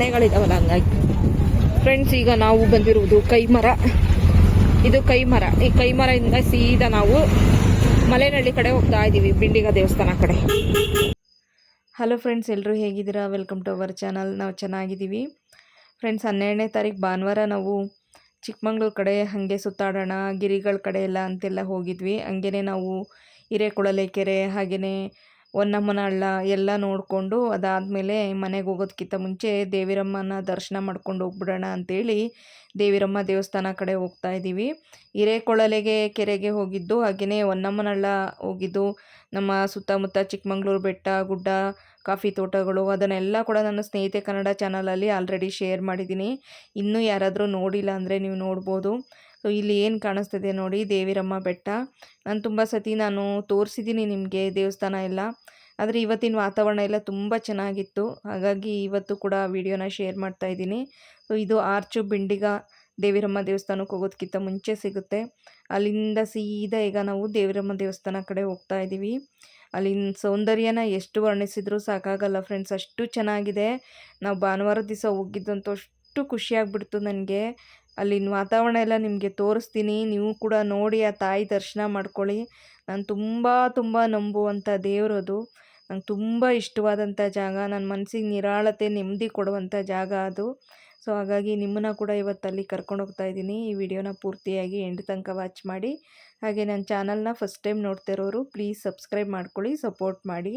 ಮನೆಗಳಿದಾವಲ್ಲ ಹಂಗಾಗಿ. ಫ್ರೆಂಡ್ಸ್, ಈಗ ನಾವು ಬಂದಿರುವುದು ಕೈಮರ. ಇದು ಕೈಮರ. ಈ ಕೈಮರದಿಂದ ಸೀದಾ ನಾವು ಮಲೆನಹಳ್ಳಿ ಕಡೆ ಹೋಗ್ತಾ ಇದ್ದೀವಿ, ಬಿಂಡಿಗ ದೇವಸ್ಥಾನ ಕಡೆ. ಹಲೋ ಫ್ರೆಂಡ್ಸ್, ಎಲ್ಲರೂ ಹೇಗಿದ್ದೀರಾ? Welcome to our channel. ನಾವು ಚೆನ್ನಾಗಿದ್ದೀವಿ ಫ್ರೆಂಡ್ಸ್. 12ನೇ ತಾರೀಕು ಭಾನುವಾರ ನಾವು ಚಿಕ್ಕಮಂಗ್ಳೂರು ಕಡೆ ಹಾಗೆ ಸುತ್ತಾಡೋಣ, ಗಿರಿಗಳ ಕಡೆ ಎಲ್ಲ ಅಂತೆಲ್ಲ ಹೋಗಿದ್ವಿ. ಹಂಗೇ ನಾವು ಹಿರೇಕೊಳಲೆ ಕೆರೆ, ಹಾಗೆಯೇ ಹೊನ್ನಮ್ಮನ ಹಳ್ಳ ಎಲ್ಲ ನೋಡಿಕೊಂಡು ಅದಾದಮೇಲೆ ಮನೆಗೆ ಹೋಗೋದಕ್ಕಿಂತ ಮುಂಚೆ ದೇವಿರಮ್ಮನ ದರ್ಶನ ಮಾಡ್ಕೊಂಡು ಹೋಗ್ಬಿಡೋಣ ಅಂಥೇಳಿ ದೇವಿರಮ್ಮ ದೇವಸ್ಥಾನ ಕಡೆ ಹೋಗ್ತಾ ಇದ್ದೀವಿ. ಹಿರೇಕೊಳಲೆಗೆ ಕೆರೆಗೆ ಹೋಗಿದ್ದು, ಹಾಗೆಯೇ ಹೊನ್ನಮ್ಮನ ಹಳ್ಳ ಹೋಗಿದ್ದು. ನಮ್ಮ ಸುತ್ತಮುತ್ತ ಚಿಕ್ಕಮಂಗ್ಳೂರು ಬೆಟ್ಟ, ಗುಡ್ಡ, ಕಾಫಿ ತೋಟಗಳು, ಅದನ್ನೆಲ್ಲ ಕೂಡ ನನ್ನ ಸ್ನೇಹಿತೆ ಕನ್ನಡ ಚಾನಲಲ್ಲಿ ಆಲ್ರೆಡಿ ಶೇರ್ ಮಾಡಿದ್ದೀನಿ. ಇನ್ನೂ ಯಾರಾದರೂ ನೋಡಿಲ್ಲ ಅಂದರೆ ನೀವು ನೋಡ್ಬೋದು. ಸೊ ಇಲ್ಲಿ ಏನು ಕಾಣಿಸ್ತಿದೆ ನೋಡಿ, ದೇವಿರಮ್ಮ ಬೆಟ್ಟ. ನಾನು ತುಂಬ ಸತಿ ತೋರಿಸಿದ್ದೀನಿ ನಿಮಗೆ ದೇವಸ್ಥಾನ ಎಲ್ಲ. ಆದರೆ ಇವತ್ತಿನ ವಾತಾವರಣ ಎಲ್ಲ ತುಂಬ ಚೆನ್ನಾಗಿತ್ತು, ಹಾಗಾಗಿ ಇವತ್ತು ಕೂಡ ವಿಡಿಯೋನ ಶೇರ್ ಮಾಡ್ತಾ ಇದ್ದೀನಿ. ಸೊ ಇದು ಆರ್ಚು ಬಿಂಡಿಗ ದೇವಿರಮ್ಮ ದೇವಸ್ಥಾನಕ್ಕೆ ಹೋಗೋದಕ್ಕಿಂತ ಮುಂಚೆ ಸಿಗುತ್ತೆ. ಅಲ್ಲಿಂದ ಸೀದಾ ಈಗ ನಾವು ದೇವಿರಮ್ಮ ದೇವಸ್ಥಾನ ಕಡೆ ಹೋಗ್ತಾ ಇದ್ದೀವಿ. ಅಲ್ಲಿನ ಸೌಂದರ್ಯನ ಎಷ್ಟು ವರ್ಣಿಸಿದ್ರೂ ಸಾಕಾಗಲ್ಲ ಫ್ರೆಂಡ್ಸ್, ಅಷ್ಟು ಚೆನ್ನಾಗಿದೆ. ನಾವು ಭಾನುವಾರ ದಿವಸ ಹೋಗಿದ್ದಂತೂ ಅಷ್ಟು ಖುಷಿಯಾಗ್ಬಿಡ್ತು ನನಗೆ. ಅಲ್ಲಿನ ವಾತಾವರಣ ಎಲ್ಲ ನಿಮಗೆ ತೋರಿಸ್ತೀನಿ, ನೀವು ಕೂಡ ನೋಡಿ ಆ ತಾಯಿ ದರ್ಶನ ಮಾಡ್ಕೊಳ್ಳಿ. ನಾನು ತುಂಬ ನಂಬುವಂಥ ದೇವರದು. ನಂಗೆ ತುಂಬ ಇಷ್ಟವಾದಂಥ ಜಾಗ, ನನ್ನ ಮನಸ್ಸಿಗೆ ನಿರಾಳತೆ, ನೆಮ್ಮದಿ ಕೊಡುವಂಥ ಜಾಗ ಅದು. ಸೊ ಹಾಗಾಗಿ ನಿಮ್ಮನ್ನು ಕೂಡ ಇವತ್ತು ಅಲ್ಲಿ ಕರ್ಕೊಂಡು ಹೋಗ್ತಾ ಇದ್ದೀನಿ. ಈ ವಿಡಿಯೋನ ಪೂರ್ತಿಯಾಗಿ ಎಂಡ್ ತನಕ ವಾಚ್ ಮಾಡಿ. ಹಾಗೆ ನನ್ನ ಚಾನಲ್ನ ಫಸ್ಟ್ ಟೈಮ್ ನೋಡ್ತಾ ಇರೋರು ಪ್ಲೀಸ್ ಸಬ್ಸ್ಕ್ರೈಬ್ ಮಾಡ್ಕೊಳ್ಳಿ, ಸಪೋರ್ಟ್ ಮಾಡಿ.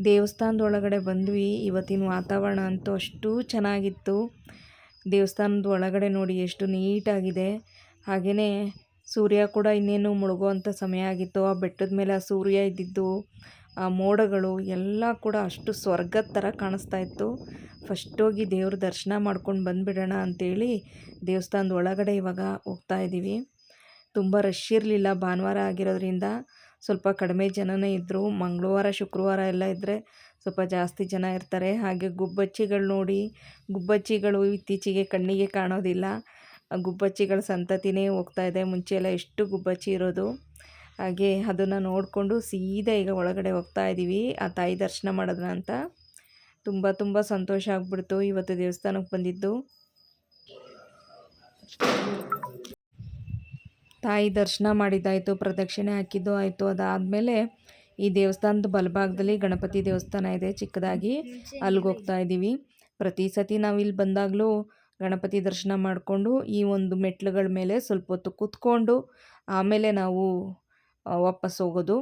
ದೇವಸ್ಥಾನದ ಒಳಗಡೆ ಬಂದ್ವಿ. ಇವತ್ತಿನ ವಾತಾವರಣ ಅಂತೂ ಅಷ್ಟು ಚೆನ್ನಾಗಿತ್ತು. ದೇವಸ್ಥಾನದ ಒಳಗಡೆ ನೋಡಿ ಎಷ್ಟು ನೀಟಾಗಿದೆ. ಹಾಗೆಯೇ ಸೂರ್ಯ ಕೂಡ ಇನ್ನೇನು ಮುಳುಗುವಂಥ ಸಮಯ ಆಗಿತ್ತು. ಆ ಬೆಟ್ಟದ ಮೇಲೆ ಆ ಸೂರ್ಯ ಇದ್ದಿದ್ದು, ಆ ಮೋಡಗಳು ಎಲ್ಲ ಕೂಡ ಅಷ್ಟು ಸ್ವರ್ಗದ ಥರ ಕಾಣಿಸ್ತಾ ಇತ್ತು. ಫಸ್ಟೋಗಿ ದೇವ್ರ ದರ್ಶನ ಮಾಡ್ಕೊಂಡು ಬಂದುಬಿಡೋಣ ಅಂಥೇಳಿ ದೇವಸ್ಥಾನದ ಒಳಗಡೆ ಇವಾಗ ಹೋಗ್ತಾ ಇದ್ದೀವಿ. ತುಂಬ ರಶ್ ಇರಲಿಲ್ಲ, ಭಾನುವಾರ ಆಗಿರೋದ್ರಿಂದ ಸ್ವಲ್ಪ ಕಡಿಮೆ ಜನನೇ ಇದ್ದರು. ಮಂಗಳವಾರ ಶುಕ್ರವಾರ ಎಲ್ಲ ಇದ್ದರೆ ಸ್ವಲ್ಪ ಜಾಸ್ತಿ ಜನ ಇರ್ತಾರೆ. ಹಾಗೆ ಗುಬ್ಬಚ್ಚಿಗಳು ನೋಡಿ, ಗುಬ್ಬಚ್ಚಿಗಳು ಇತ್ತೀಚೆಗೆ ಕಣ್ಣಿಗೆ ಕಾಣೋದಿಲ್ಲ. ಗುಬ್ಬಚ್ಚಿಗಳ ಸಂತತಿನೇ ಹೋಗ್ತಾ ಇದೆ. ಮುಂಚೆ ಎಲ್ಲ ಎಷ್ಟು ಗುಬ್ಬಚ್ಚಿ ಇರೋದು. ಹಾಗೆ ಅದನ್ನು ನೋಡಿಕೊಂಡು ಸೀದಾ ಈಗ ಒಳಗಡೆ ಹೋಗ್ತಾ ಇದ್ದೀವಿ ಆ ತಾಯಿ ದರ್ಶನ ಮಾಡೋಣ ಅಂತ. ತುಂಬ ಸಂತೋಷ ಆಗ್ಬಿಡ್ತು ಇವತ್ತು ದೇವಸ್ಥಾನಕ್ಕೆ ಬಂದಿದ್ದು. ತಾಯಿ ದರ್ಶನ ಮಾಡಿದ್ದಾಯಿತು, ಪ್ರದಕ್ಷಿಣೆ ಹಾಕಿದ್ದು ಆಯಿತು. ಅದಾದಮೇಲೆ ಈ ದೇವಸ್ಥಾನದ ಬಲಭಾಗದಲ್ಲಿ ಗಣಪತಿ ದೇವಸ್ಥಾನ ಇದೆ ಚಿಕ್ಕದಾಗಿ, ಅಲ್ಲಿಗೆ ಹೋಗ್ತಾ ಇದ್ದೀವಿ. ಪ್ರತಿ ಸತಿ ನಾವು ಇಲ್ಲಿ ಬಂದಾಗಲೂ ಗಣಪತಿ ದರ್ಶನ ಮಾಡಿಕೊಂಡು ಈ ಒಂದು ಮೆಟ್ಲುಗಳ ಮೇಲೆ ಸ್ವಲ್ಪ ಹೊತ್ತು ಕೂತ್ಕೊಂಡು ಆಮೇಲೆ ನಾವು ವಾಪಸ್ ಹೋಗೋದು.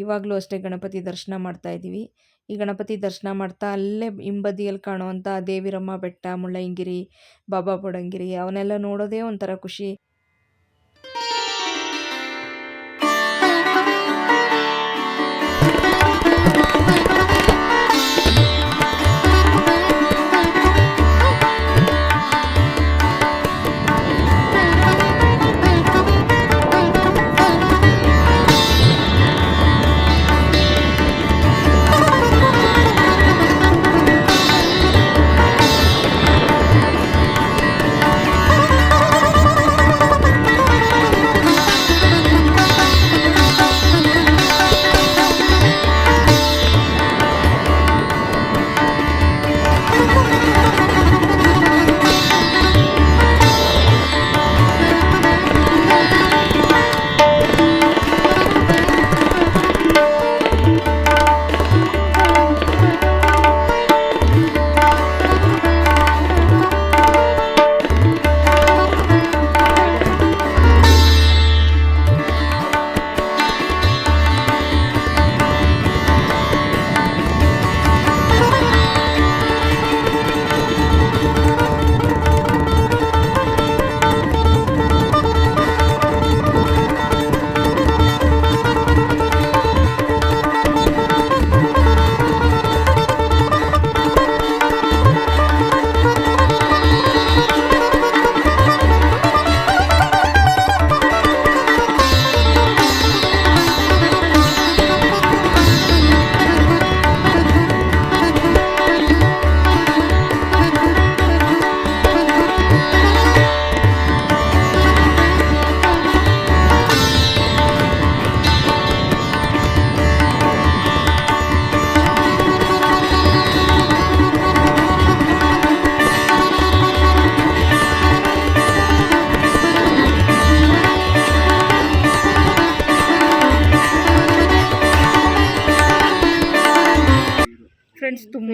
ಇವಾಗಲೂ ಅಷ್ಟೇ ಗಣಪತಿ ದರ್ಶನ ಮಾಡ್ತಾ ಇದ್ದೀವಿ. ಈ ಗಣಪತಿ ದರ್ಶನ ಮಾಡ್ತಾ ಅಲ್ಲೇ ಹಿಂಬದಿಯಲ್ಲಿ ಕಾಣುವಂಥ ದೇವಿರಮ್ಮ ಬೆಟ್ಟ, ಮುಳ್ಳಯ್ಯನಗಿರಿ, ಬಾಬಾ ಬುಡನ್ಗಿರಿ ಅವನ್ನೆಲ್ಲ ನೋಡೋದೇ ಒಂಥರ ಖುಷಿ.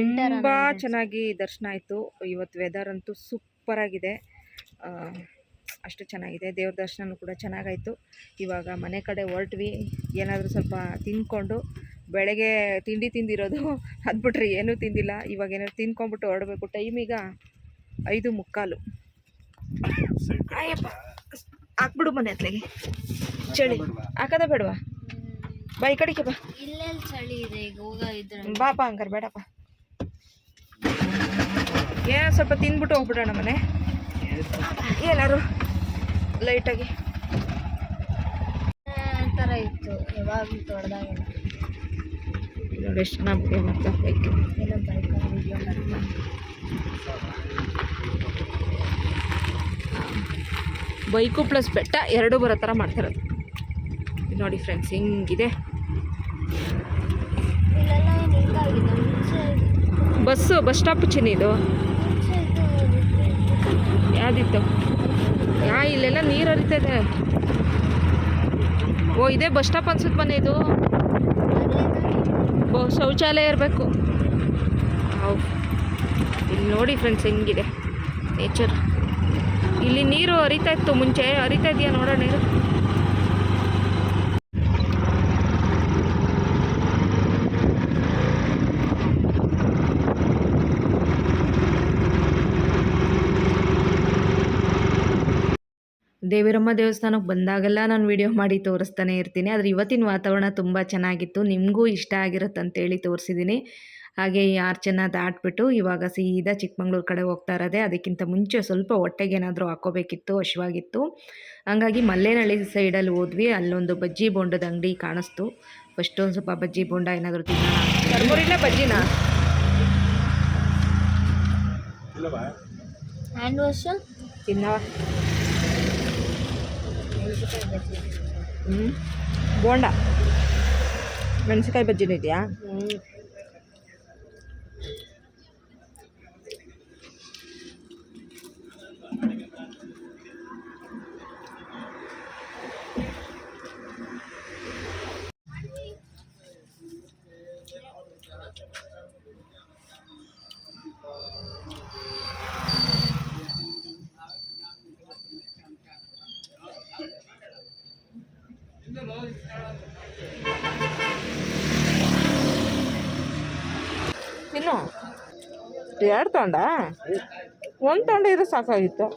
ತುಂಬ ಚೆನ್ನಾಗಿ ದರ್ಶನ ಆಯಿತು. ಇವತ್ತು ವೆದರ್ ಅಂತೂ ಸೂಪರ್ ಆಗಿದೆ. ಅಷ್ಟು ಚೆನ್ನಾಗಿದೆ. ದೇವ್ರ ದರ್ಶನನೂ ಕೂಡ ಚೆನ್ನಾಗಾಯಿತು. ಇವಾಗ ಮನೆ ಕಡೆ ಹೊರಟ್ವಿ. ಏನಾದರೂ ಸ್ವಲ್ಪ ತಿಂದ್ಕೊಂಡು, ಬೆಳಗ್ಗೆ ತಿಂಡಿ ತಿಂದಿರೋದು ಅದು ಬಿಟ್ರೆ ಏನೂ ತಿಂದಿಲ್ಲ. ಇವಾಗ ಏನಾದ್ರು ತಿಂದ್ಕೊಂಬಿಟ್ಟು ಹೊರಡಬೇಕು. ಟೈಮ್ ಈಗ 5:45. ಅಯ್ಯಪ್ಪ, ಹಾಕ್ಬಿಡು ಮನೆ ಹತ್ಲೆಗೆ. ಚಳಿ ಹಾಕದ ಬೇಡವಾ? ಬಾ ಈ ಕಡೆಗೆ ಬಾ. ಇಲ್ಲೆಲ್ಲಿ ಚಳಿ ಇದೆ ಈಗ ಹೋಗ ಬಾಪ ಹಂಗಾರೆ ಬೇಡಪ್ಪ. ಏನೋ ಸ್ವಲ್ಪ ತಿಂದ್ಬಿಟ್ಟು ಹೋಗ್ಬಿಡೋಣ ಮನೆ. ಏನಾರು ಲೈಟಾಗಿ ಥರ ಇತ್ತು ಯಾವಾಗಲೂ ತೊಡೆದಾಗ ನೋಡಿ ಎಷ್ಟು ಚೆನ್ನಾಗಿ ಮತ್ತೆ ಬೈಕ್ ಎಲ್ಲ ಬೈಕಲ್ಲಿ ವಿಡಿಯೋ ಮಾಡ್ತಾ ಬೈಕು ಪ್ಲಸ್ ಬೆಟ್ಟ ಎರಡೂ ಬರೋ ಥರ ಮಾಡ್ತಿರೋದು. ನೋಡಿ ಫ್ರೆಂಡ್ಸ್ ಹಿಂಗಿದೆ. ಇಲ್ಲೆಲ್ಲ ಏನು ಹಿಂಗಾಗಿದೆ. ಮುಂಚೆ ಬಸ್ ಸ್ಟಾಪ್ ಚಿನ್ನಿದು ಯಾವುದಿತ್ತು? ಇಲ್ಲೆಲ್ಲ ನೀರು ಹರಿತದೆ. ಓ, ಇದೇ ಬಸ್ ಸ್ಟಾಪ್ ಅನ್ಸುತ್ತೆ ಮನೆ ಇದು. ಶೌಚಾಲಯ ಇರಬೇಕು. ಹೌದು, ಇಲ್ಲಿ ನೋಡಿ ಫ್ರೆಂಡ್ಸ್ ಹೆಂಗಿದೆ ನೇಚರ್. ಇಲ್ಲಿ ನೀರು ಹರಿತಾ ಇತ್ತು, ಮುಂಚೆ ಹರಿತಾ ಇದೆಯಾ ನೋಡೋಣ ನೀರು. ದೇವಿರಮ್ಮ ದೇವಸ್ಥಾನಕ್ಕೆ ಬಂದಾಗೆಲ್ಲ ನಾನು ವಿಡಿಯೋ ಮಾಡಿ ತೋರಿಸ್ತಾನೆ ಇರ್ತೀನಿ. ಆದರೆ ಇವತ್ತಿನ ವಾತಾವರಣ ತುಂಬ ಚೆನ್ನಾಗಿತ್ತು. ನಿಮಗೂ ಇಷ್ಟ ಆಗಿರುತ್ತೆ ಅಂತೇಳಿ ತೋರಿಸಿದ್ದೀನಿ. ಹಾಗೆ ಈ ಆರ್ಚನ್ನು ದಾಟ್ಬಿಟ್ಟು ಇವಾಗ ಸೀದಾ ಚಿಕ್ಕಮಂಗ್ಳೂರು ಕಡೆ ಹೋಗ್ತಾ ಇರೋದೆ. ಅದಕ್ಕಿಂತ ಮುಂಚೆ ಸ್ವಲ್ಪ ಹೊಟ್ಟೆಗೇನಾದರೂ ಹಾಕೋಬೇಕಿತ್ತು, ಹಶ್ವಾಗಿತ್ತು. ಹಂಗಾಗಿ ಮಲ್ಲೇನಹಳ್ಳಿ ಸೈಡಲ್ಲಿ ಹೋದ್ವಿ. ಅಲ್ಲೊಂದು ಬಜ್ಜಿ ಬೋಂಡದ ಅಂಗಡಿ ಕಾಣಿಸ್ತು. ಫಸ್ಟು ಒಂದು ಸ್ವಲ್ಪ ಬಜ್ಜಿ ಬೋಂಡ ಏನಾದರೂ ತಿನ್ನೋಣ. ಚರ್ಮುರಿನ ಬಜ್ಜಿನ ಹ್ಯಾಂಡ್ ವಾಶ್ ತಿನ್ನವ. ಬೋಂಡ ಮೆಣಸಿನ್ಕಾಯಿ ಬಜ್ಜಿನೂ ಇದೆಯಾ? ತಿನ್ನು. ಎರಡು ತೊಂಡ, ಒಂದು ತೊಂಡ ಇದ್ರೆ ಸಾಕಾಗಿತ್ತು.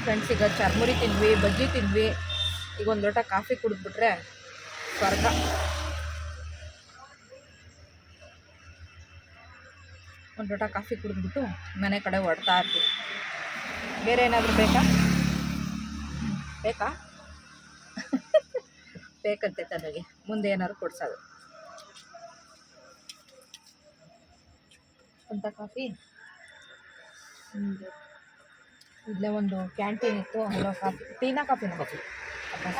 ಫ್ರೆಂಡ್ಸ್, ಈಗ ಚರ್ಮುರಿ ತಿಂದ್ವಿ, ಬಜ್ಜಿ ತಿಂದ್ವಿ. ಈಗ ಒಂದು ಲೋಟ ಕಾಫಿ ಕುಡಿದ್ಬಿಟ್ರೆ ಸ್ವರ್ಗ. ಒಂದು ಲೋಟ ಕಾಫಿ ಕುಡಿದ್ಬಿಟ್ಟು ಮನೆ ಕಡೆ ಹೊಡ್ತಾ ಇರ್ತೀವಿ. ಬೇರೆ ಏನಾದರೂ ಬೇಕಾ ಬೇಕಂತೆ ತನಗೆ. ಮುಂದೆ ಏನಾದ್ರು ಕೊಡ್ಸೋದು ಅಂತ ಕಾಫಿ. ಇಲ್ಲೇ ಒಂದು ಕ್ಯಾಂಟೀನ್ ಇತ್ತು, ಅಲ್ಲೋ ಕಾಫಿ. ಟೀನಾ ಕಾಫಿನ?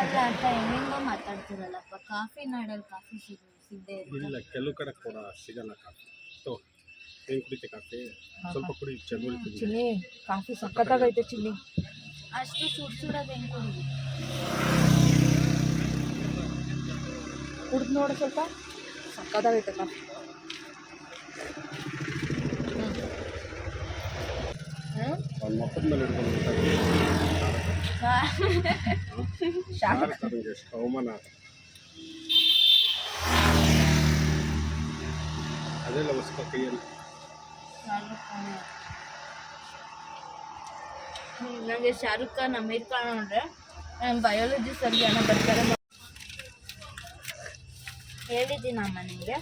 ಅಲ್ಲ ಅಂತ ಹೆಂಗೆಂಗೋ ಮಾತಾಡ್ತಿರಲ್ಲಪ್ಪ. ಕಾಫಿ ನಾಡಲ್ಲಿ ಕಾಫಿ ಸಿಗದೆ ಇಲ್ಲ, ಕೆಲವು ಕಡೆ ಕೂಡ ಸಿಗಲ್ಲ ಕಾಫಿ. ಏನು ಕುಡಿತೆ ಕಾಫಿ? ಸ್ವಲ್ಪ ಕುಡಿ. ಚಿನ್ನಿ ಕಾಫಿ ಸಖತ್ತಾಗೈತೆ ಚಿನ್ನಿ. ಅಷ್ಟು ಸುಡೋದು ಹೆಂಗೆ ಕುಡಿದು ಕುಡ್ದು ನೋಡು, ಸ್ವಲ್ಪ ಸಖತ್ತಾಗೈತೆ ಕಾಫಿ. ಮೊತ್ತದ ಮೇಲೆ ಎಷ್ಟು ಅವಮಾನ. ಅದೆಲ್ಲ ವಸ್ತು ಕೈಯಲ್ಲಿ. ನನಗೆ ಶಾರುಖ್ ಖಾನ್, ಅಮೀರ್ ಖಾನ್ ಅಂದರೆ ನಾನು ಬಯಾಲಜಿ ಸರ್ ಜನ ಬರ್ತಾರೆ. ಹೇಳಿದ್ದೀನಮ್ಮ ನಿಮಗೆ.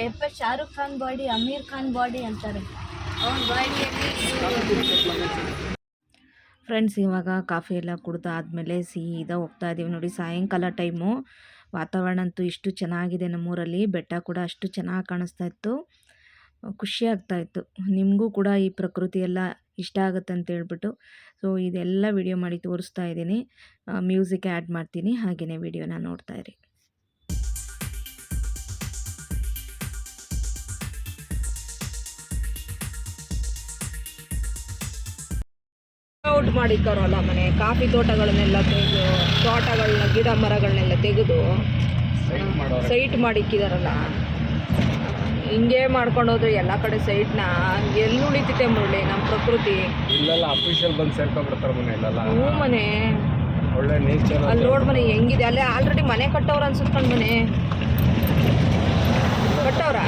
ಯಪ್ಪ, ಶಾರುಖ್ ಖಾನ್ ಬಾಡಿ, ಅಮೀರ್ ಖಾನ್ ಬಾಡಿ ಅಂತಾರೆ. ಅವನ ಬಾಡಿಯಲ್ಲಿ ಫ್ರೆಂಡ್ಸ್, ಇವಾಗ ಕಾಫಿ ಎಲ್ಲ ಕುಡ್ದಾದ್ಮೇಲೆ ಸೀದಾ ಹೋಗ್ತಾ ಇದ್ದೀವಿ. ನೋಡಿ, ಸಾಯಂಕಾಲ ಟೈಮು. ವಾತಾವರಣ ಅಂತೂ ಇಷ್ಟು ಚೆನ್ನಾಗಿದೆ ನಮ್ಮೂರಲ್ಲಿ. ಬೆಟ್ಟ ಕೂಡ ಅಷ್ಟು ಚೆನ್ನಾಗಿ ಕಾಣಿಸ್ತಾ ಇತ್ತು. ಖುಷಿ ಆಗ್ತಾಯಿತ್ತು. ನಿಮಗೂ ಕೂಡ ಈ ಪ್ರಕೃತಿ ಎಲ್ಲ ಇಷ್ಟ ಆಗುತ್ತೆ ಅಂತ ಹೇಳ್ಬಿಟ್ಟು ಸೊ ಇದೆಲ್ಲ ವಿಡಿಯೋ ಮಾಡಿ ತೋರಿಸ್ತಾ ಇದ್ದೀನಿ. ಮ್ಯೂಸಿಕ್ ಆ್ಯಡ್ ಮಾಡ್ತೀನಿ, ಹಾಗೆಯೇ ವಿಡಿಯೋನ ನೋಡ್ತಾ ಇರಿ. ಔಟ್ ಮಾಡಿದ್ದಾರಲ್ಲ ಮನೆ, ಕಾಫಿ ತೋಟಗಳನ್ನೆಲ್ಲ ತೆಗೆದು, ತೋಟಗಳನ್ನ ಗಿಡ ಮರಗಳನ್ನೆಲ್ಲ ತೆಗೆದು ಸೈಟ್ ಮಾಡಿಕ್ಕಿದಾರಲ್ಲ. ಹಿಂಗೆ ಮಾಡ್ಕೊಂಡು ಹೋದ್ರೆ ಎಲ್ಲ ಕಡೆ ಸೈಟ್ನ ಎಲ್ಲಿ ಉಳಿತೈತೆ ಮುರಳಿ ನಮ್ಮ ಪ್ರಕೃತಿ. ಇಲ್ಲೆಲ್ಲ ಅಫಿಷಿಯಲ್ ಬಂದು ಸೇರ್ಕೊಂಡ್ಬಿಡ್ತಾರೆ ಮನೆ ಇಲ್ಲೆಲ್ಲ. ಹ್ಞೂ ಮನೆ ಒಳ್ಳೆ ನೇಚರ್. ಅಲ್ಲಿ ರೋಡ್ ಮನೆ ಹೆಂಗಿದೆ, ಅಲ್ಲೇ ಆಲ್ರೆಡಿ ಮನೆ ಕಟ್ಟವ್ರ ಅನ್ಸುತ್ಕೊಂಡು ಮನೆ ಕಟ್ಟವ್ರ,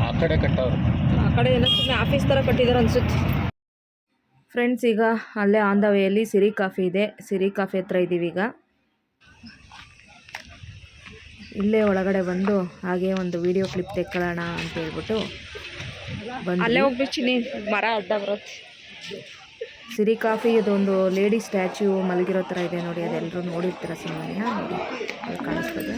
ಆ ಕಡೆ ಕಟ್ಟವ್ರು, ಆ ಕಡೆ ಏನೋ ಸುಮ್ಮನೆ ಆಫೀಸ್ ಥರ ಕಟ್ಟಿದಾರೆ ಅನ್ಸುತ್ತೆ. ಫ್ರೆಂಡ್ಸ್, ಈಗ ಅಲ್ಲೇ ಆನ್ ದ ವೇಯಲ್ಲಿ ಸಿರಿ ಕಾಫಿ ಇದೆ. ಸಿರಿ ಕಾಫಿ ಹತ್ರ ಇದ್ದೀವಿ ಈಗ. ಇಲ್ಲೇ ಒಳಗಡೆ ಬಂದು ಹಾಗೆ ಒಂದು ವಿಡಿಯೋ ಕ್ಲಿಪ್ ತೆಕ್ಕೊಳ್ಳೋಣ ಅಂತ ಹೇಳ್ಬಿಟ್ಟು ಅಲ್ಲೇ ಹೋಗ್ಬಿಡ್ತೀನಿ. ಮರ ಅಡ್ಡ ಬರುತ್ತೆ. ಸಿರಿ ಕಾಫಿ ಇದೊಂದು ಲೇಡಿ ಸ್ಟ್ಯಾಚ್ಯೂ ಮಲಗಿರೋ ಥರ ಇದೆ ನೋಡಿ, ಅದೆಲ್ಲರೂ ನೋಡಿರ್ತೀರ ಸಿನಿಮಾನ ನೋಡಿ, ಅದು ಕಾಣಿಸ್ತದೆ.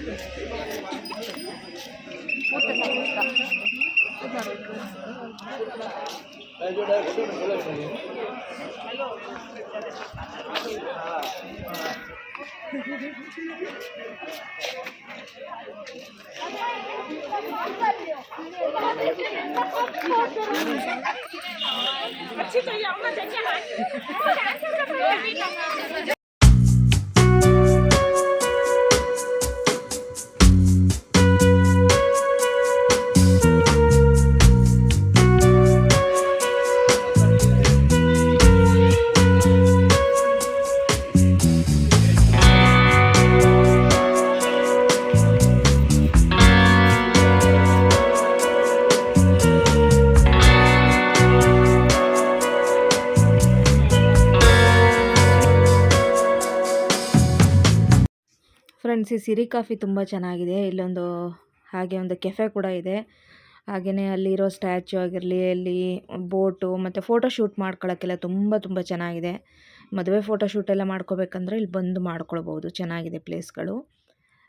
ಫ್ರೆಂಡ್ಸ್, ಈ ಸಿರಿ ಕಾಫಿ ತುಂಬ ಚೆನ್ನಾಗಿದೆ. ಇಲ್ಲೊಂದು ಹಾಗೆ ಒಂದು ಕೆಫೆ ಕೂಡ ಇದೆ. ಹಾಗೆಯೇ ಅಲ್ಲಿರೋ ಸ್ಟ್ಯಾಚ್ಯೂ ಆಗಿರಲಿ, ಅಲ್ಲಿ ಬೋಟು ಮತ್ತು ಫೋಟೋ ಶೂಟ್ ಮಾಡ್ಕೊಳ್ಳೋಕ್ಕೆಲ್ಲ ತುಂಬ ಚೆನ್ನಾಗಿದೆ. ಮದುವೆ ಫೋಟೋ ಶೂಟ್ ಎಲ್ಲ ಮಾಡ್ಕೋಬೇಕಂದ್ರೆ ಇಲ್ಲಿ ಬಂದು ಮಾಡ್ಕೊಳ್ಬೋದು, ಚೆನ್ನಾಗಿದೆ ಪ್ಲೇಸ್ಗಳು.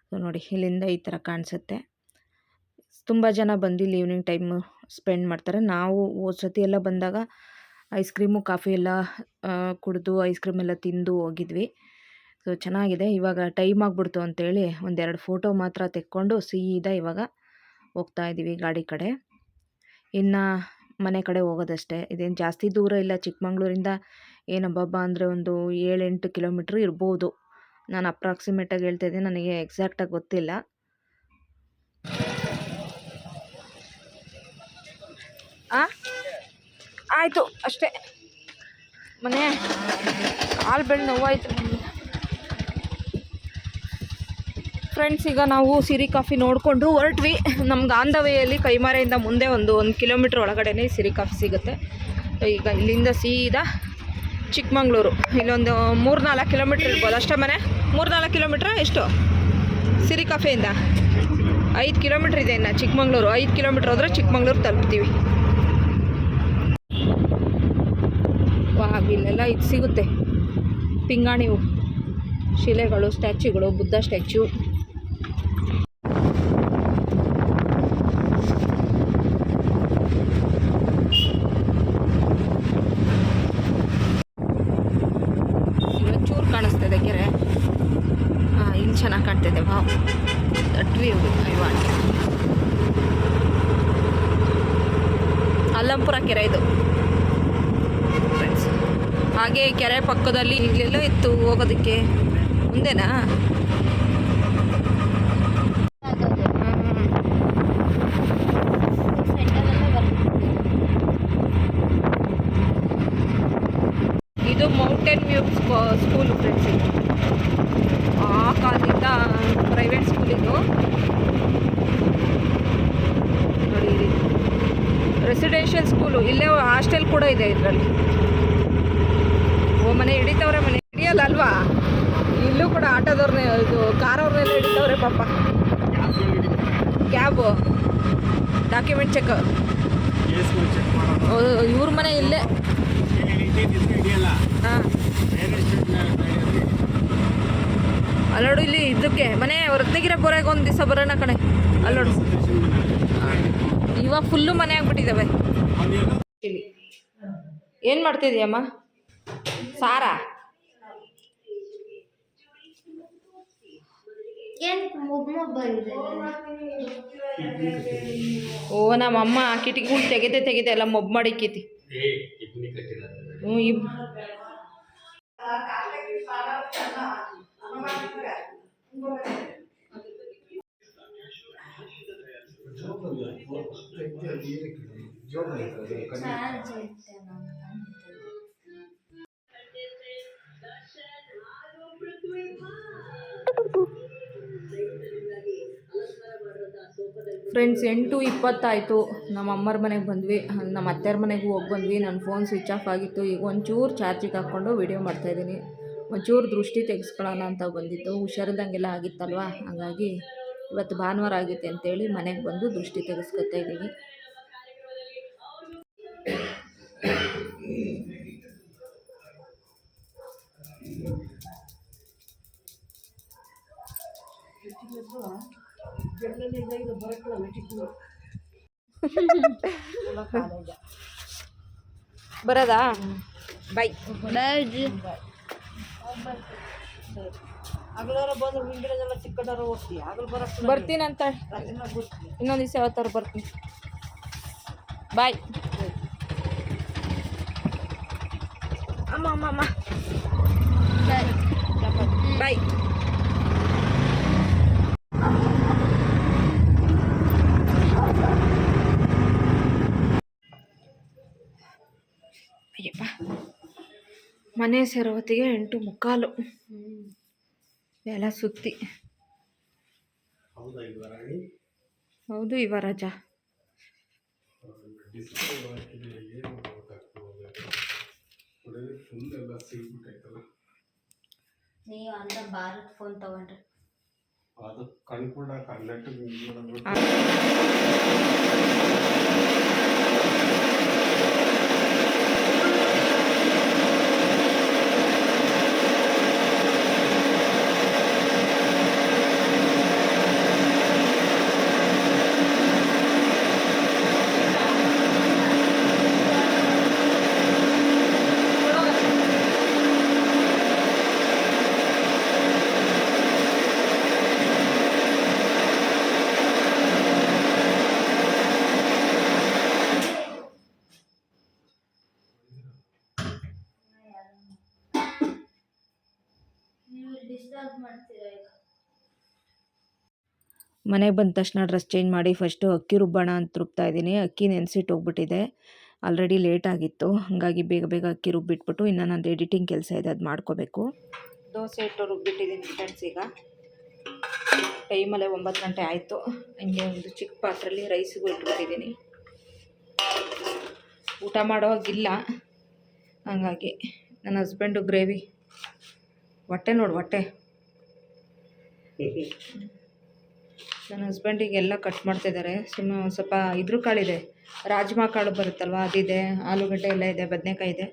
ಸೊ ನೋಡಿ, ಇಲ್ಲಿಂದ ಈ ಥರ ಕಾಣಿಸುತ್ತೆ. ತುಂಬ ಜನ ಬಂದು ಇಲ್ಲಿ ಈವ್ನಿಂಗ್ ಟೈಮು ಸ್ಪೆಂಡ್ ಮಾಡ್ತಾರೆ. ನಾವು ಹೋದ ಸತಿ ಎಲ್ಲ ಬಂದಾಗ ಐಸ್ ಕ್ರೀಮು ಕಾಫಿ ಎಲ್ಲ ಕುಡಿದು ಐಸ್ ಕ್ರೀಮ್ ಎಲ್ಲ ತಿಂದು ಹೋಗಿದ್ವಿ. ಸೊ ಚೆನ್ನಾಗಿದೆ. ಇವಾಗ ಟೈಮ್ ಆಗಿಬಿಡ್ತು ಅಂತೇಳಿ ಒಂದೆರಡು ಫೋಟೋ ಮಾತ್ರ ತೆಕ್ಕೊಂಡು ಸೀದಾ ಇವಾಗ ಹೋಗ್ತಾ ಇದ್ದೀವಿ ಗಾಡಿ ಕಡೆ. ಇನ್ನು ಮನೆ ಕಡೆ ಹೋಗೋದಷ್ಟೇ. ಇದೇನು ಜಾಸ್ತಿ ದೂರ ಇಲ್ಲ. ಚಿಕ್ಕಮಂಗ್ಳೂರಿಂದ ಏನಬ್ಬ ಅಂದರೆ ಒಂದು 7-8 ಕಿಲೋಮೀಟ್ರ್ ಇರ್ಬೋದು. ನಾನು ಅಪ್ರಾಕ್ಸಿಮೇಟಾಗಿ ಹೇಳ್ತಾ ಇದ್ದೀನಿ, ನನಗೆ ಎಕ್ಸಾಕ್ಟಾಗಿ ಗೊತ್ತಿಲ್ಲ. ಆಯಿತು ಅಷ್ಟೇ. ಮನೆ ಕಾಲು ಬೆಳ್ಳು ನೋವಾಯಿತು. ಫ್ರೆಂಡ್ಸ್, ಈಗ ನಾವು ಸಿರಿ ಕಾಫಿ ನೋಡಿಕೊಂಡು ಹೊರಟ್ವಿ. ನಮ್ಗೆ ಆನ್ ದ ವೇಯಲ್ಲಿ ಕೈಮಾರೆಯಿಂದ ಮುಂದೆ ಒಂದು 1 ಕಿಲೋಮೀಟ್ರ್ ಒಳಗಡೆ ಸಿರಿ ಕಾಫಿ ಸಿಗುತ್ತೆ. ಈಗ ಇಲ್ಲಿಂದ ಸೀದಾ ಚಿಕ್ಕಮಂಗ್ಳೂರು, ಇಲ್ಲೊಂದು 3-4 ಕಿಲೋಮೀಟ್ರ್ ಇರ್ಬೋದು ಅಷ್ಟೇ ಮನೆ. 3-4 ಕಿಲೋಮೀಟ್ರ್ ಎಷ್ಟು ಸಿರಿ ಕಾಫಿಯಿಂದ? 5 ಕಿಲೋಮೀಟ್ರ್ ಇದೆ ಇನ್ನು ಚಿಕ್ಕಮಂಗ್ಳೂರು. 5 ಕಿಲೋಮೀಟ್ರ್ ಹೋದರೆ ಚಿಕ್ಕಮಂಗ್ಳೂರು ತಲುಪ್ತೀವಿ. ಇಲ್ಲೆಲ್ಲ ಇದು ಸಿಗುತ್ತೆ, ಪಿಂಗಾಣಿ ಹೂ, ಶಿಲೆಗಳು, ಸ್ಟ್ಯಾಚ್ಯೂಗಳು, ಬುದ್ಧ ಸ್ಟ್ಯಾಚ್ಯೂ. ಇಲ್ಲೊಂಚೂರು ಕಾಣಿಸ್ತಿದೆ ಕೆರೆ. ಇಲ್ಲಿ ಚೆನ್ನಾಗಿ ಕಾಣ್ತಿದೆ. Wow, that view I want. Allampura ಕೆರೆ ಇದು ಫ್ರೆಂಡ್ಸ್. ಹಾಗೆ ಕೆರೆ ಪಕ್ಕದಲ್ಲಿ ಇಲ್ಲೆಲ್ಲ ಇತ್ತು ಹೋಗೋದಕ್ಕೆ. ಮುಂದೆನಾ? ಇದು ಮೌಂಟೇನ್ ವ್ಯೂ ಸ್ಕೂಲ್ ಫ್ರೆಂಡ್ಸ್. ಆ ಕಾಲದಿಂದ ಪ್ರೈವೇಟ್ ಸ್ಕೂಲ್ ಇದು ನೋಡಿ. Residential school. ಇಲ್ಲೇ ಹಾಸ್ಟೆಲ್ ಕೂಡ ಇದೆ ಇದರಲ್ಲಿ. ಮನೆ ಹಿಡಿತವ್ರೆ, ಮನೆ ಹಿಡಿಯಲ್ಲ ಅಲ್ವಾ? ಇಲ್ಲೂ ಕೂಡ ಆಟೋದವ್ರನ್ನೇ, ಇದು ಕಾರವ್ರನ್ನೆಲ್ಲ ಹಿಡಿತವ್ರೆ ಪಾಪ. Cab, document check. ಇವ್ರ ಮನೆ ಇಲ್ಲೇ. ಹಾಂ, ಅಲ್ಲೋಡು ಇಲ್ಲಿ ಇದಕ್ಕೆ ಮನೆ ರತ್ನಗಿರಿ ಬೋರೆಗೆ ಒಂದು ದಿವಸ ಬರೋಣ ಕಣೆ. ಅಲ್ಲೋಡು, ಇವಾಗ ಫುಲ್ಲು ಮನೆ ಆಗ್ಬಿಟ್ಟಿದ್ದಾವೆ. ಏನು ಮಾಡ್ತಿದ್ದೀಯಮ್ಮ? ಸಾರಾ? ಏನು ಬಂದಿದೆ? ಓ ನಮ್ಮಮ್ಮ ಕಿಟಕಿಗಳು ತೆಗೆದೆ ಎಲ್ಲ ಮೊಬ್ಬು ಮಾಡಿಕ್ಕೈತಿ. ಹ್ಞೂ ಚಾರ್ಜ್ ಐತೆ ನಾನು. ಫ್ರೆಂಡ್ಸ್ 8:20 ನಮ್ಮ ಅಮ್ಮರ ಮನೆಗೆ ಬಂದ್ವಿ. ನಮ್ಮ ಅತ್ತೆಯರ ಮನೆಗೂ ಹೋಗಿ ಬಂದ್ವಿ. ನನ್ನ ಫೋನ್ ಸ್ವಿಚ್ ಆಫ್ ಆಗಿತ್ತು. ಈಗ ಒಂಚೂರು ಚಾರ್ಜಿಗೆ ಹಾಕ್ಕೊಂಡು ವೀಡಿಯೋ ಮಾಡ್ತಾಯಿದ್ದೀನಿ. ಒಂಚೂರು ದೃಷ್ಟಿ ತೆಗೆಸ್ಕೊಳ್ಳೋಣ ಅಂತ ಬಂದಿತ್ತು. ಹುಷಾರಿಲ್ದಂಗೆಲ್ಲ ಆಗಿತ್ತಲ್ವ, ಹಾಗಾಗಿ ಇವತ್ತು ಭಾನುವಾರ ಆಗಿತ್ತು ಅಂತೇಳಿ ಮನೆಗೆ ಬಂದು ದೃಷ್ಟಿ ತೆಗೆಸ್ಕೊತಾ ಇದ್ದೀವಿ. ಬರೋದಾ? ಬೈ ಬರ್ತೀನಂತ. ಇನ್ನೊಂದು ದಿವಸ ಯಾವತ್ತಾರು ಬರ್ತೀನಿ. ಬಾಯ್ ಅಮ್ಮ ಬಾಯ್. ಅಯ್ಯಪ್ಪ, ಮನೆ ಸೇರೋ ಹೊತ್ತಿಗೆ 8:45 ಎಲ್ಲ ಸುತ್ತಿ. ಹೌದು, ಇವ ರಜಾ. ನೀವು ಅಂತ ಭಾರತ್ ಫೋನ್ ತಗೊಂಡ್ರೆ ಅದು ಕಣ್ಕೂಡ ಕನ್ನಡ ಮನೆಗೆ ಬಂದ ತಕ್ಷಣ ಡ್ರೆಸ್ ಚೇಂಜ್ ಮಾಡಿ ಫಸ್ಟು ಅಕ್ಕಿ ರುಬ್ಬೋಣ ಅಂತ ರುಬ್ತಾ ಇದ್ದೀನಿ. ಅಕ್ಕಿ ನೆನೆಸಿಟ್ಟು ಹೋಗ್ಬಿಟ್ಟಿದೆ, ಆಲ್ರೆಡಿ ಲೇಟ್ ಆಗಿತ್ತು. ಹಾಗಾಗಿ ಬೇಗ ಅಕ್ಕಿ ರುಬ್ಬಿಟ್ಬಿಟ್ಟು ಇನ್ನು ನಂದು ಎಡಿಟಿಂಗ್ ಕೆಲಸ ಇದೆ, ಅದು ಮಾಡ್ಕೋಬೇಕು. ದೋಸೆ ಹಿಟ್ಟು ರುಬ್ಬಿಟ್ಟಿದ್ದೀನಿ ಫ್ರೆಂಡ್ಸ್. ಈಗ ಟೈಮಲ್ಲೇ 9 ಗಂಟೆ ಆಯಿತು. ಹಂಗೆ ಒಂದು ಚಿಕ್ಕ ಪಾತ್ರೆಯಲ್ಲಿ ರೈಸಿಗೂ ಇಟ್ಬಿಟ್ಟಿದ್ದೀನಿ. ಊಟ ಮಾಡೋವಾಗಿಲ್ಲ, ಹಾಗಾಗಿ ನನ್ನ ಹಸ್ಬೆಂಡು ಗ್ರೇವಿ ಹೊಟ್ಟೆ ನೋಡು ಹೊಟ್ಟೆ. ನನ್ನ ಹಸ್ಬೆಂಡಿಗೆಲ್ಲ ಕಟ್ ಮಾಡ್ತಿದ್ದಾರೆ. ಸುಮ್ಮನೆ ಒಂದು ಸ್ವಲ್ಪ ಇದ್ರ ಕಾಳಿದೆ, ರಾಜ್ಮಾ ಕಾಳು ಬರುತ್ತಲ್ವ, ಅದಿದೆ, ಆಲೂಗಡ್ಡೆ ಎಲ್ಲ ಇದೆ, ಬದನೆಕಾಯಿ ಇದೆ.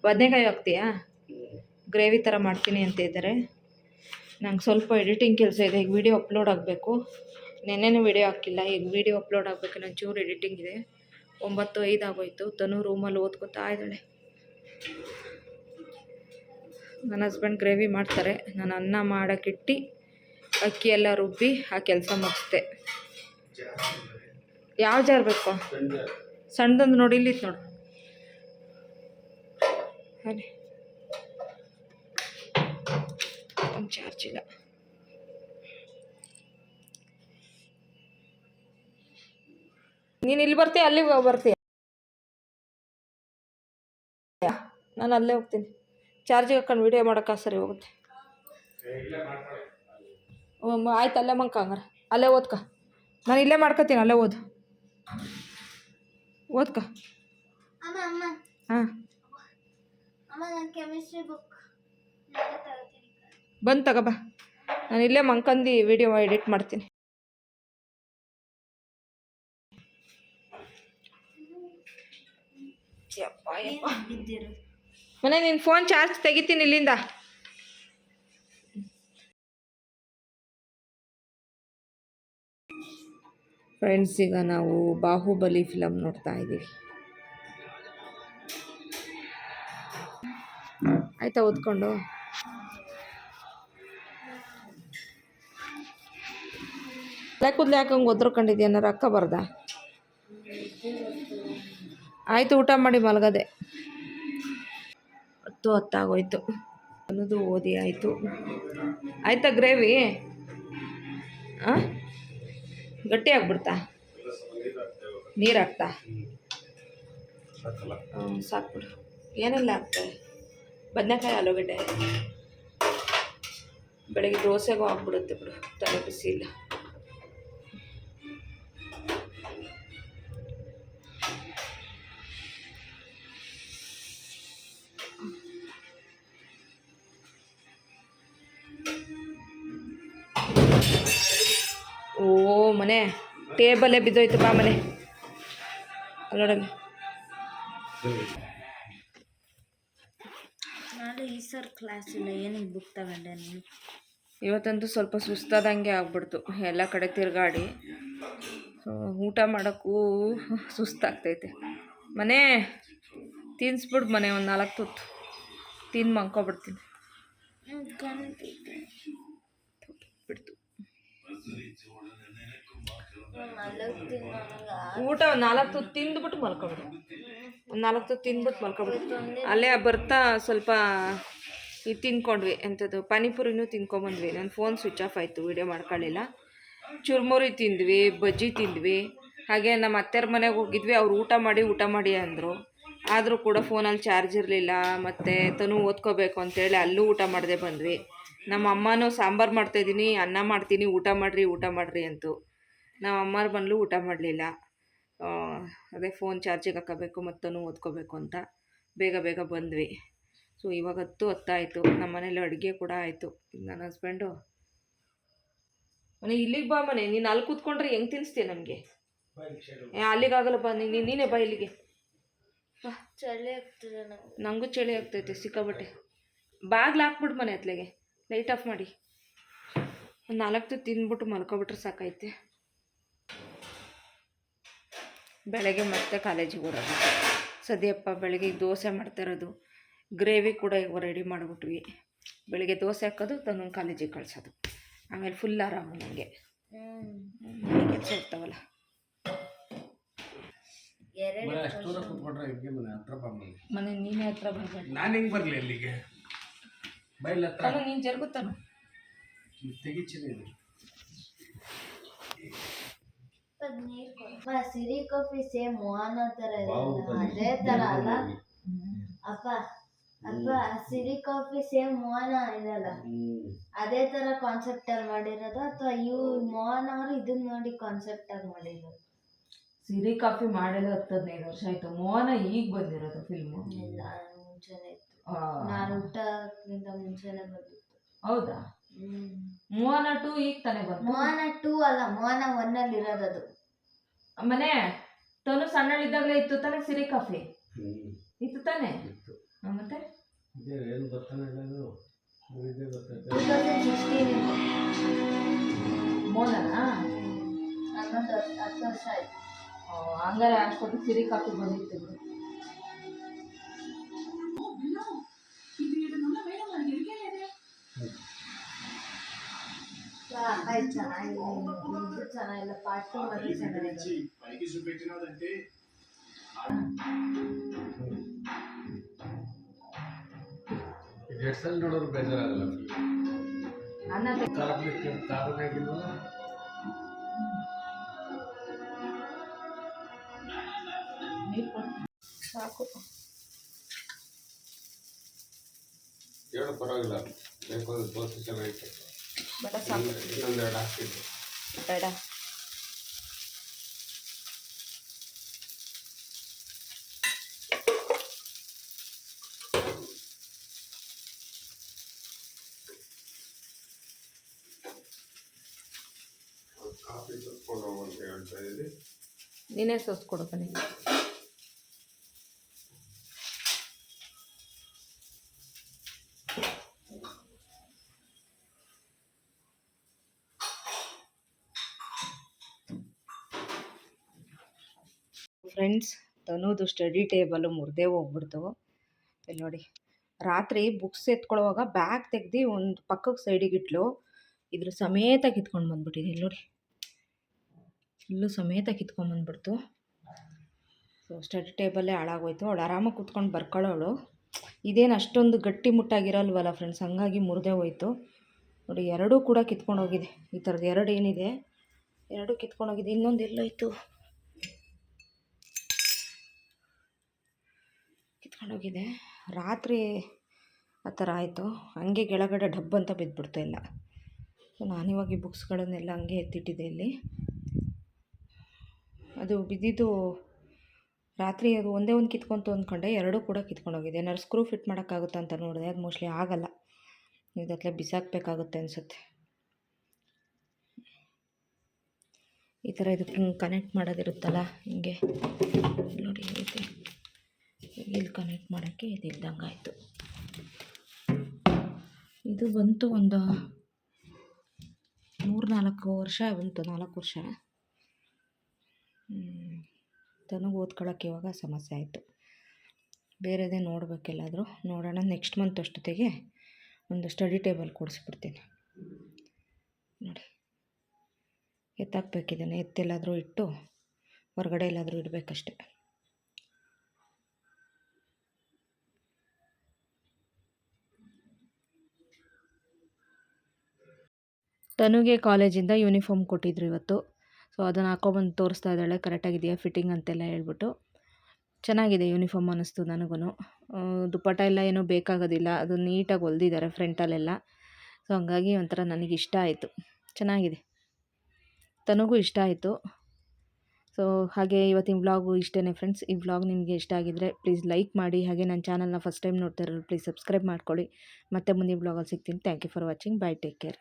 ಬದನೆಕಾಯಿ ಹಾಕ್ತೀಯಾ? ಗ್ರೇವಿ ಥರ ಮಾಡ್ತೀನಿ ಅಂತ ಇದ್ದಾರೆ. ನಂಗೆ ಸ್ವಲ್ಪ ಎಡಿಟಿಂಗ್ ಕೆಲಸ ಇದೆ. ಈಗ ವೀಡಿಯೋ ಅಪ್ಲೋಡ್ ಆಗಬೇಕು. ನೆನ್ನೆನೂ ವೀಡಿಯೋ ಹಾಕಿಲ್ಲ, ಈಗ ವೀಡಿಯೋ ಅಪ್ಲೋಡ್ ಆಗಬೇಕು. ನಾನು ಚೂರು ಎಡಿಟಿಂಗ್ ಇದೆ. 9:05 ಆಗೋಯ್ತು. ತನು ರೂಮಲ್ಲಿ ಓದ್ಕೊತಾ ಇದ್ದಾಳೆ. ನನ್ನ ಹಸ್ಬೆಂಡ್ ಗ್ರೇವಿ ಮಾಡ್ತಾರೆ. ನಾನು ಅನ್ನ ಮಾಡೋಕ್ಕಿಟ್ಟು ಅಕ್ಕಿ ಎಲ್ಲ ರುಬ್ಬಿ ಆ ಕೆಲಸ ಮುಗಿಸ್ದೆ. ಯಾವ ಜಾರ್ ಬೇಕು? ಸಣ್ಣದೊಂದು ನೋಡಿ, ಇಲ್ಲಿತ್ತು ನೋಡು. ಹಾಗೆ ಒಂದು ಚಾರ್ಜ್ ಇಲ್ಲ. ನೀನು ಇಲ್ಲಿ ಬರ್ತೀಯ ಅಲ್ಲಿಗೆ ಬರ್ತೀಯ? ನಾನು ಅಲ್ಲೇ ಹೋಗ್ತೀನಿ. ಚಾರ್ಜಿಗೆ ಹಾಕೊಂಡು ವೀಡಿಯೋ ಮಾಡೋಕ್ಕೆ ಸರಿ ಹೋಗುತ್ತೆ. ಆಯ್ತು, ಅಲ್ಲೇ ಮಂಕ ಹಂಗಾರೆ ಅಲ್ಲೇ ಓದ್ಕ. ನಾನು ಇಲ್ಲೇ ಮಾಡ್ಕೊತೀನಿ, ಅಲ್ಲೇ ಓದ್ಕ. ಹಾಂ, ಬಂದು ತಗೋಬಾ. ನಾನು ಇಲ್ಲೇ ಮಂಕಂದು ವೀಡಿಯೋ ಎಡಿಟ್ ಮಾಡ್ತೀನಿ. ಮನೆ ನಿನ್ನ ಫೋನ್ ಚಾರ್ಜ್ ತೆಗಿತೀನಿ ಇಲ್ಲಿಂದ. ಫ್ರೆಂಡ್ಸ್, ಈಗ ನಾವು ಬಾಹುಬಲಿ ಫಿಲಮ್ ನೋಡ್ತಾ ಇದ್ದೀವಿ. ಆಯ್ತಾ ಓದ್ಕೊಂಡು? ತಲೆ ಕೂದಲು ಯಾಕಂಗೆ ಒದ್ರಕೊಂಡಿದ್ಯಾ? ಏನಾರು ಅಕ್ಕ ಬರ್ದ? ಆಯಿತು, ಊಟ ಮಾಡಿ ಮಲಗದೆ. 10 ಆಗೋಯ್ತು. ಅನ್ನೋದು ಓದಿ ಆಯಿತು. ಆಯಿತಾ ಗ್ರೇವಿ? ಹಾಂ, ಗಟ್ಟಿ ಆಗ್ಬಿಡ್ತಾ? ನೀರು ಹಾಕ್ತಾ? ಸಾಕ್ಬಿಡು. ಏನೆಲ್ಲ ಹಾಕ್ತಾರೆ? ಬದನೆಕಾಯಿ, ಆಲೂಗಡ್ಡೆ. ಬೆಳಗ್ಗೆ ದೋಸೆಗೂ ಆಗ್ಬಿಡುತ್ತೆ ಬಿಡು, ತಲೆ ಬಿಸಿ ಇಲ್ಲ. ಓ ಮನೆ ಟೇಬಲ್ಲೇ ಬಿದ್ದೋಯ್ತು. ಬಾ ಮನೆ ಅಲ್ಲೋಡಲ್ಲಿ. ನಾಳೆ ಈ ಸರ್ ಕ್ಲಾಸ್ ಇಲ್ಲ, ಏನಿಗೆ ಬುಕ್ ತಗೊಂಡೆ ನೀನು? ಇವತ್ತಂತೂ ಸ್ವಲ್ಪ ಸುಸ್ತಾದಂಗೆ ಆಗ್ಬಿಡ್ತು, ಎಲ್ಲ ಕಡೆ ತಿರುಗಾಡಿ. ಊಟ ಮಾಡೋಕ್ಕೂ ಸುಸ್ತಾಗ್ತೈತೆ. ಮನೆ ತಿನ್ನಿಸ್ಬಿಡು ಮನೆ, ಒಂದು 4 ತುತ್ತು ತಿಂದು ಮಲ್ಕೊಬಿಡ್ತೀನಿ. ಬಿಡ್ತು ಊಟ 4 ತುತ್ತು ತಿಂದ್ಬಿಟ್ಟು ಮಲ್ಕೊಬಿಡು. ಒಂದು 4 ತುತ್ತು ತಿಂದ್ಬಿಟ್ಟು ಮಲ್ಕೊಬಿಡು. ಅಲ್ಲೇ ಬರ್ತಾ ಸ್ವಲ್ಪ ಇದು ತಿನ್ಕೊಂಡ್ವಿ, ಎಂಥದ್ದು ಪಾನಿಪುರಿನೂ ತಿನ್ಕೊಂಬಂದ್ವಿ. ನನ್ನ ಫೋನ್ ಸ್ವಿಚ್ ಆಫ್ ಆಯಿತು, ವೀಡಿಯೋ ಮಾಡ್ಕೊಳ್ಳಿಲ್ಲ. ಚುರ್ಮುರಿ ತಿಂದ್ವಿ, ಬಜ್ಜಿ ತಿಂದ್ವಿ. ಹಾಗೆ ನಮ್ಮ ಅತ್ತೆಯವ್ರ ಮನೆಗೆ ಹೋಗಿದ್ವಿ, ಅವ್ರು ಊಟ ಮಾಡಿ ಅಂದರು. ಆದರೂ ಕೂಡ ಫೋನಲ್ಲಿ ಚಾರ್ಜ್ ಇರಲಿಲ್ಲ. ಮತ್ತು ತನು ಓದ್ಕೋಬೇಕು ಅಂತೇಳಿ ಅಲ್ಲೂ ಊಟ ಮಾಡದೆ ಬಂದ್ವಿ. ನಮ್ಮ ಅಮ್ಮನೂ ಸಾಂಬಾರು ಮಾಡ್ತಾಯಿದ್ದೀನಿ, ಅನ್ನ ಮಾಡ್ತೀನಿ, ಊಟ ಮಾಡಿರಿ ಅಂತು. ನಮ್ಮ ಅಮ್ಮರು ಬಂದು ಊಟ ಮಾಡಲಿಲ್ಲ. ಅದೇ ಫೋನ್ ಚಾರ್ಜಿಗೆ ಹಾಕೋಬೇಕು ಮತ್ತು ತನು ಓದ್ಕೋಬೇಕು ಅಂತ ಬೇಗ ಬಂದ್ವಿ. ಸೊ ಇವಾಗ 10 ಆಯಿತು. ನಮ್ಮ ಮನೇಲಿ ಅಡುಗೆ ಕೂಡ ಆಯಿತು. ನನ್ನ ಹಸ್ಬೆಂಡು ಮನೆ ಇಲ್ಲಿಗೆ ಬಾ ಮನೆ, ನೀನು ಅಲ್ಲಿ ಕೂತ್ಕೊಂಡ್ರೆ ಹೆಂಗೆ ತಿನ್ನಿಸ್ತೀಯ ನಮಗೆ? ಅಲ್ಲಿಗಾಗಲ್ಲ, ಬಾ ನೀನೇ ಬಾ ಇಲ್ಲಿಗೆ ಬಾ. ಚಳಿ ಆಗ್ತದೆ ನನಗೂ ಚಳಿ ಆಗ್ತೈತೆ ಸಿಕ್ಕಾಬಟ್ಟೆ. ಬಾಗ್ಲು ಹಾಕ್ಬಿಡು ಮನೆ ಹತ್ಲೆಗೆ, ಲೈಟ್ ಆಫ್ ಮಾಡಿ. ಒಂದು 4 ತುತ್ತು ತಿಂದ್ಬಿಟ್ಟು ಮಲ್ಕೊಬಿಟ್ರೆ ಸಾಕೈತೆ. ಬೆಳಗ್ಗೆ ಮತ್ತೆ ಕಾಲೇಜಿಗೆ ಓಡೋದು. ಸದ್ಯಪ್ಪ ಬೆಳಗ್ಗೆ ದೋಸೆ ಮಾಡ್ತಾಯಿರೋದು, ಗ್ರೇವಿ ಕೂಡ ಈಗ ರೆಡಿ ಮಾಡಿಬಿಟ್ವಿ. ಬೆಳಗ್ಗೆ ದೋಸೆ ಹಾಕೋದು, ತನ್ನ ಕಾಲೇಜಿಗೆ ಕಳ್ಸೋದು. ಆಮೇಲೆ ಫುಲ್ ಆರಾಮು ನನಗೆ. ಕೆಲಸ ಇರ್ತಾವಲ್ಲ. ಮನೆ ನೀನೇ ಹತ್ರ ಬರ್ಬೇಕು. ನಾನು ಹೆಂಗೆ ಬರಲಿ ಅಲ್ಲಿಗೆ? ಬೈಲ್ ಹತ್ರ ತಾನು ನೀನು ಜರುಗುತ್ತಾನು ತೆಗಿಚಿನಿ. ಸಿರಿ ಕಾಫಿ ಸೇಮ್ ಮೋಹನ ತರ ಅದೇ ತರ ಅಲ್ಲ ಅಪ್ಪ? ಸಿರಿ ಕಾಫಿ ಸೇಮ್ ಮೋಹನ ಇದಲ್ಲ, ಅದೇ ತರ ಕಾನ್ಸೆಪ್ಟ್ ಅಲ್ಲಿ ಮಾಡಿರೋದು ಅಥವಾ ಮೋಹನ ಅವರು ಇದನ್ನ ನೋಡಿ ಕಾನ್ಸೆಪ್ಟ್ ಆಗಿ ಮಾಡಿರೋದು? ಸಿರಿ ಕಾಫಿ ಮಾಡಿದ 10-15 ವರ್ಷ ಆಯ್ತು. ಮೋಹನ ಈಗ ಬಂದಿರೋದು ಫಿಲ್ಮು. ಇಲ್ಲ, ಮುಂಚೆನೆ ಇತ್ತು. ನಾನು ಊಟಕ್ಕಿಂತ ಮುಂಚೆನೆ ಬಂದಿತ್ತು. ಹೌದಾ? ಮೋಹನ 2 ಈಗ ತಾನೇ ಬಂತು. ಮೋಹನ 2 ಅಲ್ಲ, ಮೋಹನ 1 ಅಲ್ಲಿ ಇರೋದದು. ಮನೆ ತನು ಸಣ್ಣಳಿದ್ದಾಗಲೇ ಇತ್ತು ತಾನೇ ಸಿರಿ ಕಾಫಿ? ಇತ್ತು ತಾನೇ? ಮತ್ತೆ 2016 ಮೋಹನನಾ? 10 ವರ್ಷ ಆಯ್ತು. ಹಂಗಾರೆ ಅಷ್ಟೊತ್ತು ಸಿರಿ ಕಾಫಿ ಬಂದಿತ್ತು ಬಿಡು. ಚೆನ್ನಾಗಿಲ್ಲ, ಪಾರ್ಟ್ 2 ಮಾಡಿ ಚೆನ್ನಾಗಿದೆ. ಜಡ್ಸಲ್ಲಿ ನೋಡೋರು ಬೇಜಾರಾಗಲ್ಲ. ಸಾಕು, ಹೇಳು ಪರವಾಗಿಲ್ಲ. ಬೇಕಾದ್ರೆ ದೋಸೆ ಚೆನ್ನಾಗಿತ್ತು. ಬೇಡ ಸಾಕು, ಇನ್ನೊಂದೆರಡು ಹಾಕ್ತಿದ್ದು ಬೇಡ. ಕಾಫಿ ತಗೊಂಡು ಹೋಗಂತ ಹೇಳ್ತಾ ಇದ್ದೀವಿ. ನೀನೇ ಸೋಸ್ಕೊಡು ಬನ್ನಿ. ಫ್ರೆಂಡ್ಸ್, ತನ್ನೋದು ಸ್ಟಡಿ ಟೇಬಲು ಮುರಿದೇ ಹೋಗ್ಬಿಡ್ತು. ಇಲ್ಲಿ ನೋಡಿ, ರಾತ್ರಿ ಬುಕ್ಸ್ ಎತ್ಕೊಳ್ಳುವಾಗ ಬ್ಯಾಗ್ ತೆಗ್ದು ಒಂದು ಪಕ್ಕಕ್ಕೆ ಸೈಡಿಗೆ ಇಟ್ಲು. ಇದ್ರ ಸಮೇತ ಕಿತ್ಕೊಂಡು ಬಂದ್ಬಿಟ್ಟಿದೆ ಇಲ್ಲಿ ನೋಡಿ, ಇಲ್ಲೂ ಸಮೇತ ಕಿತ್ಕೊಂಡ್ಬಂದ್ಬಿಡ್ತು. So study ಟೇಬಲ್ಲೇ ಹಾಳಾಗೋಯ್ತು. ಅವಳು ಆರಾಮಾಗಿ ಕೂತ್ಕೊಂಡು ಬರ್ಕೊಳ್ಳೋಳು. ಇದೇನು ಅಷ್ಟೊಂದು ಗಟ್ಟಿ ಮುಟ್ಟಾಗಿರಲ್ವಲ್ಲ ಫ್ರೆಂಡ್ಸ್, ಹಂಗಾಗಿ ಮುರಿದೇ ಹೋಯ್ತು ನೋಡಿ. ಎರಡೂ ಕೂಡ ಕಿತ್ಕೊಂಡೋಗಿದೆ. ಈ ಥರದ್ದು ಎರಡು ಏನಿದೆ ಎರಡೂ ಕಿತ್ಕೊಂಡೋಗಿದೆ. ಇನ್ನೊಂದು ಎಲ್ಲೋಯ್ತು, ಕಿತ್ಕೊಂಡೋಗಿದೆ. ರಾತ್ರಿ ಆ ಥರ ಆಯಿತು. ಹಂಗೆ ಕೆಳಗಡೆ ಡಬ್ ಅಂತ ಬಿದ್ದುಬಿಡ್ತು ಎಲ್ಲ. ಸೊ ನಾನಿವಾಗ ಈ ಬುಕ್ಸ್ಗಳನ್ನೆಲ್ಲ ಹಂಗೆ ಎತ್ತಿಟ್ಟಿದ್ದೆ ಇಲ್ಲಿ. ಅದು ಬಿದ್ದಿದ್ದು ರಾತ್ರಿ, ಅದು ಒಂದೇ ಒಂದು ಕಿತ್ಕೊಂತು ಅಂದ್ಕೊಂಡೆ, ಎರಡೂ ಕೂಡ ಕಿತ್ಕೊಂಡೋಗಿದೆ. ಏನಾದ್ರು ಸ್ಕ್ರೂ ಫಿಟ್ ಮಾಡೋಕ್ಕಾಗುತ್ತಾ ಅಂತ ನೋಡಿದೆ, ಅದು ಮೋಸ್ಟ್ಲಿ ಆಗಲ್ಲ. ಇದಕ್ಕೆ ಬಿಸಾಕಬೇಕಾಗುತ್ತೆ ಅನಿಸುತ್ತೆ. ಈ ಥರ ಇದಕ್ಕೆ ಹಿಂಗೆ ಕನೆಕ್ಟ್ ಮಾಡೋದಿರುತ್ತಲ್ಲ, ಹಿಂಗೆ ನೋಡಿ ಈ ರೀತಿ ಇಲ್ಲಿ ಕನೆಕ್ಟ್ ಮಾಡೋಕ್ಕೆ ಇದು ಇಲ್ದಂಗೆ ಆಯಿತು. ಇದು ಬಂತು ಒಂದು 3-4 ವರ್ಷ ಬಂತು, 4 ವರ್ಷ. ತನಗೆ ಓದ್ಕೊಳ್ಳೋಕ್ಕೆ ಇವಾಗ ಸಮಸ್ಯೆ ಆಯಿತು. ಬೇರೆದೇ ನೋಡಬೇಕೆಲ್ಲಾದರೂ, ನೋಡೋಣ. ನೆಕ್ಸ್ಟ್ ಮಂತ್ ಅಷ್ಟೊತ್ತಿಗೆ ಒಂದು ಸ್ಟಡಿ ಟೇಬಲ್ ಕೊಡಿಸ್ಬಿಡ್ತೀನಿ ನೋಡಿ. ಎತ್ತಾಕಬೇಕಿದ್ದಾನೆ, ಎತ್ತೆಲ್ಲಾದರೂ ಇಟ್ಟು ಹೊರಗಡೆ ಎಲ್ಲಾದರೂ ಇಡಬೇಕಷ್ಟೆ. ತನುಗೆ ಕಾಲೇಜಿಂದ ಯೂನಿಫಾರ್ಮ್ ಕೊಟ್ಟಿದ್ರು ಇವತ್ತು. ಸೊ ಅದನ್ನು ಹಾಕೊಬಂದು ತೋರಿಸ್ತಾ ಇದ್ದಾಳೆ, ಕರೆಕ್ಟಾಗಿದೆಯಾ ಫಿಟ್ಟಿಂಗ್ ಅಂತೆಲ್ಲ ಹೇಳ್ಬಿಟ್ಟು. ಚೆನ್ನಾಗಿದೆ ಯೂನಿಫಾರ್ಮ್ ಅನ್ನಿಸ್ತು ನನಗೂ. ದುಪ್ಪಟ್ಟ ಎಲ್ಲ ಏನೂ ಬೇಕಾಗೋದಿಲ್ಲ, ಅದು ನೀಟಾಗಿ ಹೊಲ್ದಿದ್ದಾರೆ ಫ್ರಂಟಲ್ಲೆಲ್ಲ. ಸೊ ಹಂಗಾಗಿ ಒಂಥರ ನನಗೆ ಇಷ್ಟ ಆಯಿತು, ಚೆನ್ನಾಗಿದೆ. ತನಗೂ ಇಷ್ಟ ಆಯಿತು. ಸೊ ಹಾಗೆ ಇವತ್ತಿನ ವ್ಲಾಗು ಇಷ್ಟೇ ಫ್ರೆಂಡ್ಸ್. ಈ ವ್ಲಾಗ್ ನಿಮಗೆ ಇಷ್ಟ ಆಗಿದ್ದರೆ ಪ್ಲೀಸ್ ಲೈಕ್ ಮಾಡಿ. ಹಾಗೆ ನನ್ನ ಚಾನಲ್ನ ಫಸ್ಟ್ ಟೈಮ್ ನೋಡ್ತಾ ಇರೋರು ಪ್ಲೀಸ್ ಸಬ್ಸ್ಕ್ರೈಬ್ ಮಾಡ್ಕೊಳ್ಳಿ. ಮತ್ತೆ ಮುಂದಿನ ವ್ಲಾಗಲ್ಲಿ ಸಿಗ್ತೀನಿ. Thank you for watching. Bye, take care.